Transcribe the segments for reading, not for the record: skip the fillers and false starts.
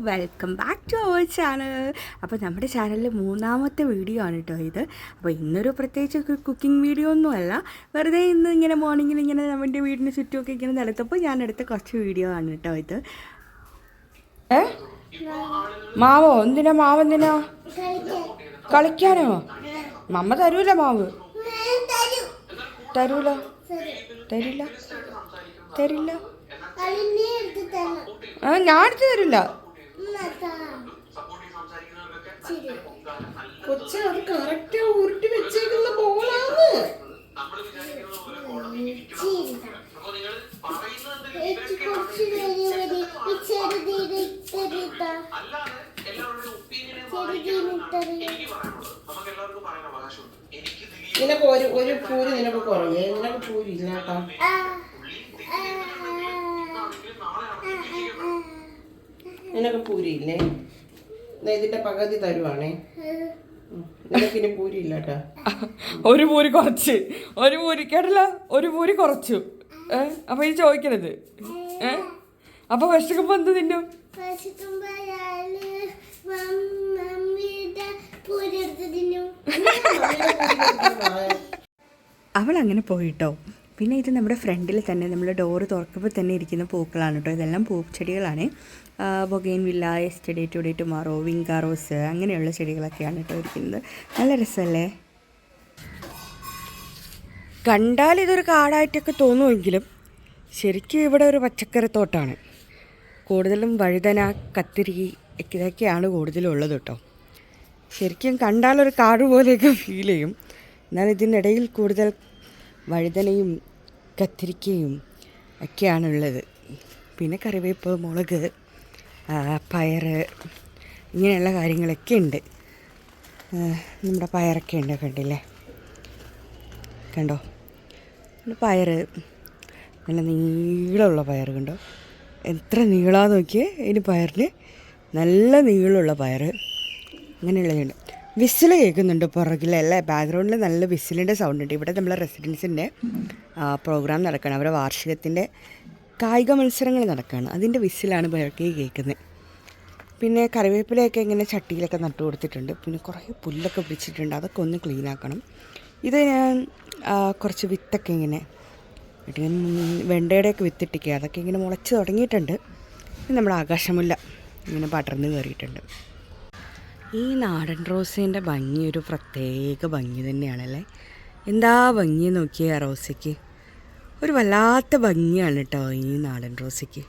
Welcome back to our channel. അപ്പോൾ നമ്മുടെ ചാനലിൽ മൂന്നാമത്തെ വീഡിയോ ആണ് കേട്ടോ ഇത്. അപ്പോൾ ഇന്നൊരു പ്രത്യേകിച്ച് കുക്കിംഗ് വീഡിയോ ഒന്നുമല്ല, വെറുതെ ഇന്ന് ഇങ്ങനെ മോർണിംഗിൽ ഇങ്ങനെ നമ്മുടെ വീടിന് ചുറ്റുമൊക്കെ ഇങ്ങനെ നടത്തപ്പോൾ ഞാൻ എടുത്ത കുറച്ച് വീഡിയോ ആണ് കേട്ടോ ഇത്. മാവോ? എന്തിനാ മാവ്? എന്തിനാ കളിക്കാനോ? മമ്മ തരൂല മാവ്. തരൂല, തരില്ല, തരില്ല. ഞാൻ എടുത്ത് തരില്ല. കൊച്ചെ അത് കറക്റ്റ് ഉരുട്ടി വെച്ചേക്കുന്ന ബോളാണ്. നിനക്ക് ഒരു പൂരി നിനക്ക് കുറവേ? നിനക്ക് പൂരി ഇല്ല കേട്ടോ. നിനക്ക് പൂരിയില്ലേ? ഇതിന്റെ പകുതി തരുവാണേ. നിനക്കിനി പൂരിയില്ല കേട്ടോ. ഒരു പൂരി കുറച്ച്, ഒരു പൂരി കേട്ടല്ല, ഒരു പൂരി കുറച്ചു. അപ്പൊ ഈ ചോദിക്കണത് അപ്പൊ വിശക്കുമ്പോ എന്ത് തിന്നും? അവൾ അങ്ങനെ പോയിട്ടോ. പിന്നെ ഇത് നമ്മുടെ ഫ്രണ്ടിൽ തന്നെ നമ്മൾ ഡോറ് തുറക്കുമ്പോൾ തന്നെ ഇരിക്കുന്ന പൂക്കളാണ് കേട്ടോ. ഇതെല്ലാം പൂച്ചെടികളാണ്. Bougainvillea, yesterday, today, tomorrow, vinca rose, അങ്ങനെയുള്ള ചെടികളൊക്കെയാണ് കേട്ടോ ഇരിക്കുന്നത്. നല്ല രസമല്ലേ? കണ്ടാൽ ഇതൊരു കാടായിട്ടൊക്കെ തോന്നുമെങ്കിലും ശരിക്കും ഇവിടെ ഒരു പച്ചക്കറിത്തോട്ടാണ്. കൂടുതലും വഴുതന, കത്തിരി ഇതൊക്കെയാണ് കൂടുതലും ഉള്ളത് കേട്ടോ. ശരിക്കും കണ്ടാലൊരു കാട് പോലെയൊക്കെ ഫീൽ ചെയ്യും. എന്നാൽ ഇതിനിടയിൽ കൂടുതൽ വഴുതനയും കത്തിരിക്കയും ഒക്കെയാണുള്ളത്. പിന്നെ കറിവേപ്പ്, മുളക്, പയറ്, ഇങ്ങനെയുള്ള കാര്യങ്ങളൊക്കെ ഉണ്ട്. നമ്മുടെ പയറൊക്കെ ഉണ്ട്, കണ്ടില്ലേ? കണ്ടോ പയറ്, നല്ല നീളമുള്ള പയർ കണ്ടോ? എത്ര നീളാന്ന് നോക്കിയേ. ഇനി പയറിന് നല്ല നീളമുള്ള പയർ, അങ്ങനെയുള്ളതുണ്ട്. വിസിൽ കേൾക്കുന്നുണ്ട് പുറകിലല്ലേ, ബാക്ക്ഗ്രൗണ്ടിൽ നല്ല വിസിലിൻ്റെ സൗണ്ട് ഉണ്ട്. ഇവിടെ നമ്മളെ റെസിഡൻസിൻ്റെ പ്രോഗ്രാം നടക്കുകയാണ്. അവരുടെ വാർഷികത്തിൻ്റെ കായിക മത്സരങ്ങൾ നടക്കുകയാണ്. അതിൻ്റെ വിസിലാണ് പുറകെ കേൾക്കുന്നത്. പിന്നെ കറിവേപ്പിലയൊക്കെ ഇങ്ങനെ ചട്ടിയിലൊക്കെ നട്ടു കൊടുത്തിട്ടുണ്ട്. പിന്നെ കുറേ പുല്ലൊക്കെ പിടിച്ചിട്ടുണ്ട്, അതൊക്കെ ഒന്ന് ക്ലീൻ ആക്കണം. ഇത് ഞാൻ കുറച്ച് വിത്തൊക്കെ ഇങ്ങനെ വെണ്ടയുടെയൊക്കെ വിത്തിട്ടിക്കുക, അതൊക്കെ ഇങ്ങനെ മുളച്ച് തുടങ്ങിയിട്ടുണ്ട്. നമ്മുടെ ആകാശമുല്ല ഇങ്ങനെ പടർന്ന് കയറിയിട്ടുണ്ട്. ഈ നാടൻ റോസേൻ്റെ ഭംഗി ഒരു പ്രത്യേക ഭംഗി തന്നെയാണല്ലേ. എന്താ ഭംഗി നോക്കിയേ ആ റോസയ്ക്ക്. ഒരു വല്ലാത്ത ഭംഗിയാണ് കേട്ടോ ഈ നാടൻ റോസയ്ക്ക്.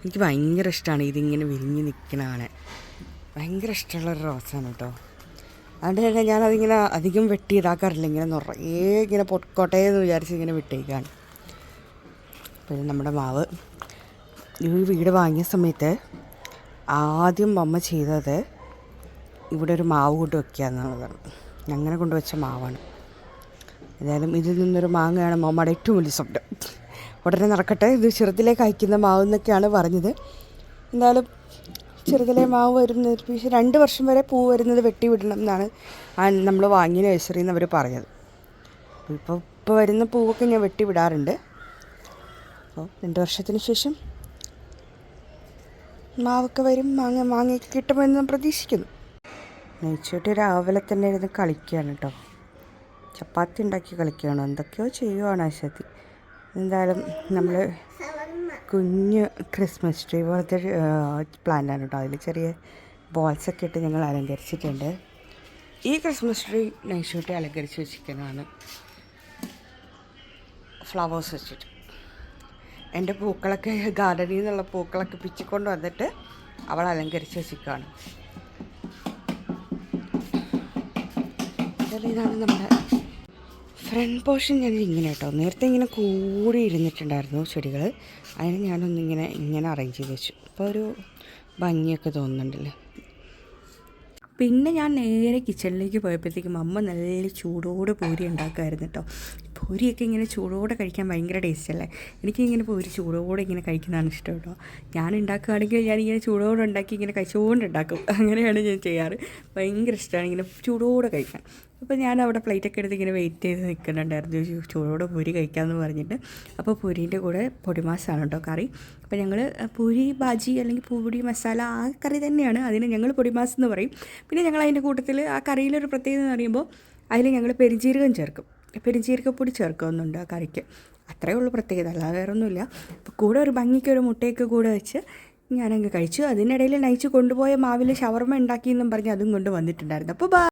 എനിക്ക് ഭയങ്കര ഇഷ്ടമാണ് ഇതിങ്ങനെ വിരിഞ്ഞ് നിൽക്കണതാണ്. ഭയങ്കര ഇഷ്ടമുള്ളൊരു റോസാണ് കേട്ടോ. അതുകൊണ്ട് തന്നെ ഞാനതിങ്ങനെ അധികം വെട്ടി ഇതാക്കാറില്ല. ഇങ്ങനെ നിറയെ ഇങ്ങനെ പൊട്ടോട്ടെ എന്ന് വിചാരിച്ച് ഇങ്ങനെ വിട്ടേക്കാണ്. പിന്നെ നമ്മുടെ മാവ് ഈ വീട് വാങ്ങിയ സമയത്ത് ആദ്യം അമ്മ ചെയ്തത് ഇവിടെ ഒരു മാവ് കൊണ്ട് വയ്ക്കുക എന്നുള്ളതാണ്. അങ്ങനെ കൊണ്ടുവച്ച മാവാണ്. ഏതായാലും ഇതിൽ നിന്നൊരു മാങ്ങയാണ് അമ്മയുടെ ഏറ്റവും വലിയ സ്വപ്നം. ഉടനെ നടക്കട്ടെ. ഇത് ചെറുതിലേക്ക് അയക്കുന്ന മാവ് എന്നൊക്കെയാണ് പറഞ്ഞത്. എന്തായാലും ചെറുതിലെ മാവ് വരുന്ന 2 വർഷം വരെ പൂ വരുന്നത് വെട്ടി വിടണം എന്നാണ് നമ്മൾ വാങ്ങിയ നഴ്സറിയിൽ നിന്ന് അവർ പറഞ്ഞത്. ഇപ്പോൾ വരുന്ന പൂവൊക്കെ ഞാൻ വെട്ടി വിടാറുണ്ട്. അപ്പോൾ 2 വർഷത്തിന് ശേഷം മാവൊക്കെ വരും, മാങ്ങയൊക്കെ കിട്ടുമെന്ന് പ്രതീക്ഷിക്കുന്നു. നെയ്ച്ചോട്ട് രാവിലെ തന്നെ ഇരുന്ന് കളിക്കുകയാണ് കേട്ടോ. ചപ്പാത്തി ഉണ്ടാക്കി കളിക്കുകയാണ്, എന്തൊക്കെയോ ചെയ്യുവാണ് ആശാത്തി. എന്തായാലും നമ്മൾ കുഞ്ഞ് ക്രിസ്മസ് ട്രീ പോലത്തെ പ്ലാന്റാണ് കേട്ടോ. അതിൽ ചെറിയ ബോൾസൊക്കെ ഇട്ട് ഞങ്ങൾ അലങ്കരിച്ചിട്ടുണ്ട്. ഈ ക്രിസ്മസ് ട്രീ നെയ്ച്ചോട്ട് അലങ്കരിച്ച് വെച്ചിരിക്കുന്നതാണ്, ഫ്ലവേഴ്സ് വെച്ചിട്ട്. എൻ്റെ പൂക്കളൊക്കെ ഗാർഡനിൽ നിന്നുള്ള പൂക്കളൊക്കെ പിച്ചിക്കൊണ്ട് വന്നിട്ട് അവൾ അലങ്കരിച്ച് വെച്ചിരിക്കുകയാണ്. ഇതാണ് നമ്മുടെ ഫ്രണ്ട് പോർഷൻ. ഞാൻ ഇങ്ങനെ കേട്ടോ, നേരത്തെ ഇങ്ങനെ കൂടി ഇരുന്നിട്ടുണ്ടായിരുന്നു ചെടികൾ. അതിന് ഞാനൊന്നിങ്ങനെ അറേഞ്ച് ചെയ്ത് വെച്ചു. അപ്പോൾ ഒരു ഭംഗിയൊക്കെ തോന്നുന്നുണ്ടല്ലേ. പിന്നെ ഞാൻ നേരെ കിച്ചണിലേക്ക് പോയപ്പോഴത്തേക്കും അമ്മ നല്ല ചൂടോടെ പൂരി ഉണ്ടാക്കുമായിരുന്നു കേട്ടോ. പൂരിയൊക്കെ ഇങ്ങനെ ചൂടോടെ കഴിക്കാൻ ഭയങ്കര ടേസ്റ്റല്ലേ. എനിക്കിങ്ങനെ പൂരി ചൂടോടെ ഇങ്ങനെ കഴിക്കുന്നതാണ് ഇഷ്ടം കേട്ടോ. ഞാൻ ഉണ്ടാക്കുകയാണെങ്കിൽ ഞാനിങ്ങനെ ചൂടോടെ ഉണ്ടാക്കി ഇങ്ങനെ കഴിച്ചുകൊണ്ട് ഉണ്ടാക്കും. അങ്ങനെയാണ് ഞാൻ ചെയ്യാറ്. ഭയങ്കര ഇഷ്ടമാണ് ഇങ്ങനെ ചൂടോടെ കഴിക്കാൻ. അപ്പോൾ ഞാൻ അവിടെ പ്ലേറ്റൊക്കെ എടുത്ത് ഇങ്ങനെ വെയിറ്റ് ചെയ്ത് നിൽക്കുന്നുണ്ടായിരുന്നു, ചൂടോടെ പൂരി കഴിക്കാമെന്ന് പറഞ്ഞിട്ട്. അപ്പോൾ പൂരീൻ്റെ കൂടെ പൊടിമാസാണ് കേട്ടോ കറി. അപ്പോൾ ഞങ്ങൾ പൂരി ബാജി അല്ലെങ്കിൽ പൂരി മസാല ആ കറി തന്നെയാണ്, അതിന് ഞങ്ങൾ പൊടിമാസ് എന്ന് പറയും. പിന്നെ ഞങ്ങൾ അതിൻ്റെ കൂട്ടത്തിൽ ആ കറിയിലൊരു പ്രത്യേകത എന്ന് പറയുമ്പോൾ അതിൽ ഞങ്ങൾ പെരുംജീരകം ചേർക്കും, പെരുംജീരകപ്പൊടി ചേർക്കുന്നുണ്ട് ആ കറിക്ക്. അത്രയേ ഉള്ളൂ പ്രത്യേകത, അല്ലാതെ വേറെ ഒന്നുമില്ല. അപ്പോൾ കൂടെ ഒരു ഭംഗിക്ക് ഒരു മുട്ടയൊക്കെ കൂടെ വെച്ച് ഞാനങ്ങ് കഴിച്ചു. അതിനിടയിൽ നയിച്ച് കൊണ്ടുപോയ മാവിൽ ഷവർമ ഉണ്ടാക്കിയെന്നും പറഞ്ഞ് അതും കൊണ്ട് വന്നിട്ടുണ്ടായിരുന്നു. അപ്പോൾ